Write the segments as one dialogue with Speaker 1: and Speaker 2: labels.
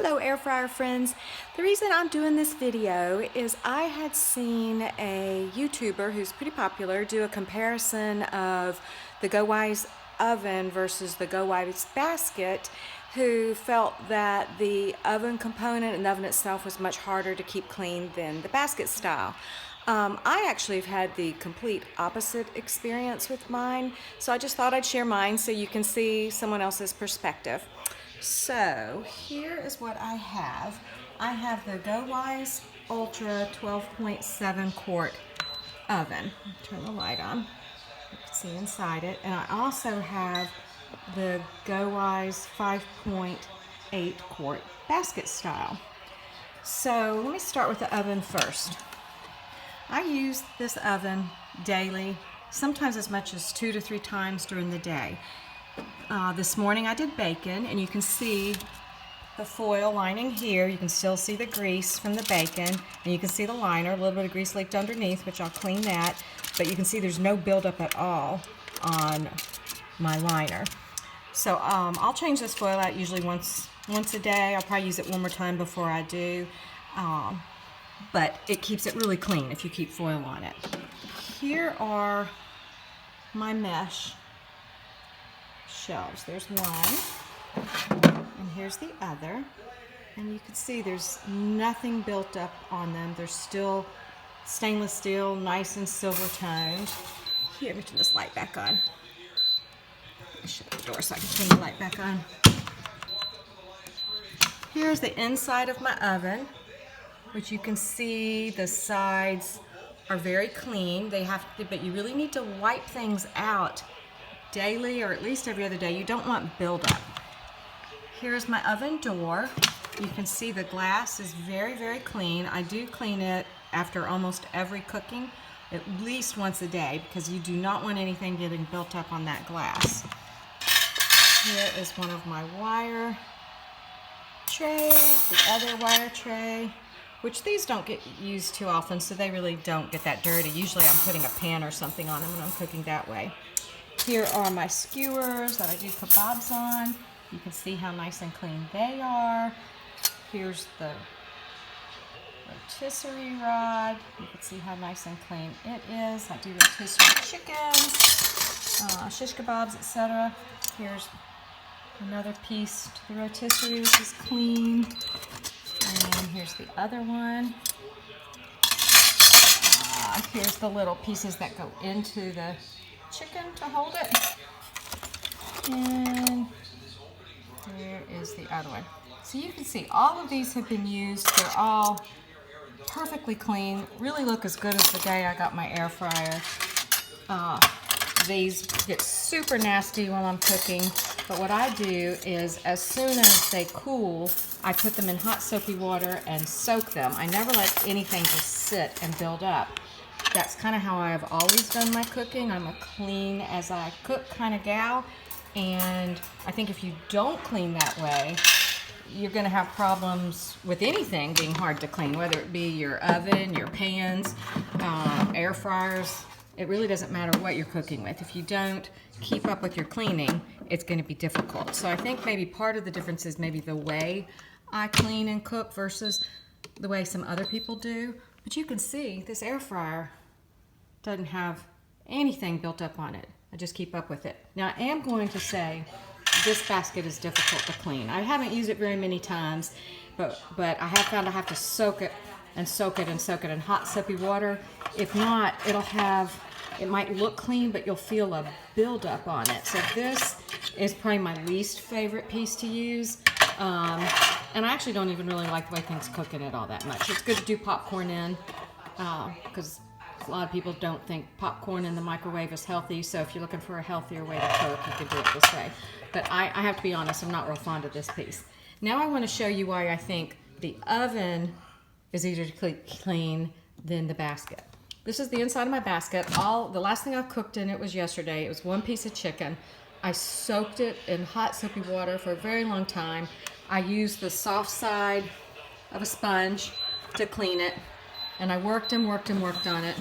Speaker 1: Hello air fryer friends. The reason I'm doing this video is I had seen a YouTuber who's pretty popular do a comparison of the GoWise oven versus the GoWise basket, who felt that the oven component and the oven itself was much harder to keep clean than the basket style. I actually have had the complete opposite experience with mine, so I just thought I'd share mine so you can see someone else's perspective. So here is what I have. I have the GoWise Ultra 12.7 quart oven. Turn the light on. You can see inside it. And I also have the GoWise 5.8 quart basket style. So let me start with the oven first. I use this oven daily, sometimes as much as 2 to 3 times during the day. This morning I did bacon, and you can see the foil lining here. You can still see the grease from the bacon, and you can see the liner, a little bit of grease leaked underneath, which I'll clean that, but you can see there's no buildup at all on my liner. So I'll change this foil out usually once a day. I'll probably use it one more time before I do, but it keeps it really clean if you keep foil on it. Here are my mesh shelves. There's one, and here's the other, and you can see there's nothing built up on them. They're still stainless steel, nice and silver toned. Here, let me turn this light back on. Shut the door so I can turn the light back on. Here's the inside of my oven, which you can see the sides are very clean. They have to, but you really need to wipe things out daily, or at least every other day. You don't want buildup. Here's my oven door. You can see the glass is very, very clean. I do clean it after almost every cooking, at least once a day, because you do not want anything getting built up on that glass. Here is one of my wire trays, the other wire tray, which these don't get used too often, so they really don't get that dirty. Usually I'm putting a pan or something on them when I'm cooking that way. Here are my skewers that I do kebabs on. You can see how nice and clean they are. Here's the rotisserie rod. You can see how nice and clean it is. I do rotisserie chickens, shish kebabs, etc. Here's another piece to the rotisserie, which is clean. And here's the other one. Here's the little pieces that go into the chicken to hold it. And here is the other one. So you can see all of these have been used. They're all perfectly clean. Really look as good as the day I got my air fryer. These get super nasty while I'm cooking, but what I do is as soon as they cool, I put them in hot soapy water and soak them. I never let anything just sit and build up. That's kind of how I've always done my cooking. I'm a clean as I cook kind of gal, and I think if you don't clean that way, you're going to have problems with anything being hard to clean, whether it be your oven, your pans, air fryers. It really doesn't matter what you're cooking with. If you don't keep up with your cleaning, it's going to be difficult. So I think maybe part of the difference is maybe the way I clean and cook versus the way some other people do. But you can see this air fryer doesn't have anything built up on it. I just keep up with it. Now I am going to say this basket is difficult to clean. I haven't used it very many times, but I have found I have to soak it and soak it and soak it in hot soapy water. If not, it might look clean, but you'll feel a buildup on it. So this is probably my least favorite piece to use. And I actually don't even really like the way things cook in it all that much. It's good to do popcorn in, because a lot of people don't think popcorn in the microwave is healthy. So if you're looking for a healthier way to cook, you can do it this way. But I have to be honest, I'm not real fond of this piece. Now I want to show you why I think the oven is easier to clean than the basket. This is the inside of my basket. The last thing I cooked in it was yesterday. It was one piece of chicken. I soaked it in hot soapy water for a very long time. I used the soft side of a sponge to clean it, and I worked and worked and worked on it,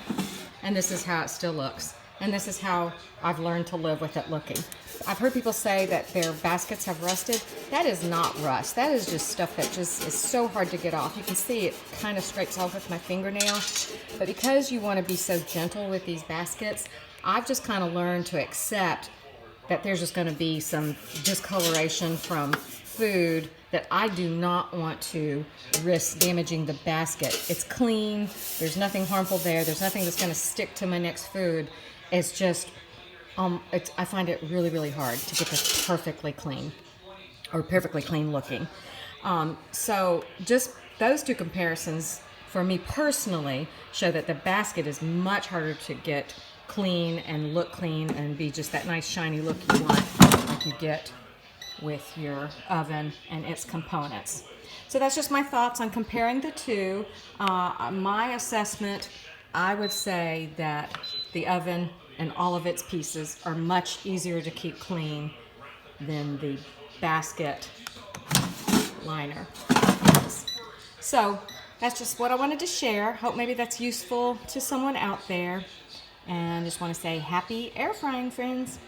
Speaker 1: and this is how it still looks. And this is how I've learned to live with it looking. I've heard people say that their baskets have rusted. That is not rust. That is just stuff that just is so hard to get off. You can see it kind of scrapes off with my fingernail. But because you want to be so gentle with these baskets, I've just kind of learned to accept that there's just going to be some discoloration from food that I do not want to risk damaging the basket. It's clean. There's nothing harmful there. There's nothing that's going to stick to my next food. It's just, I find it really, really hard to get this perfectly clean or perfectly clean looking. So just those two comparisons for me personally show that the basket is much harder to get clean and look clean and be just that nice shiny look you want, like you get with your oven and its components. So that's just my thoughts on comparing the two. My assessment, I would say that the oven and all of its pieces are much easier to keep clean than the basket liner is. So that's just what I wanted to share. Hope maybe that's useful to someone out there. And just want to say happy air frying, friends.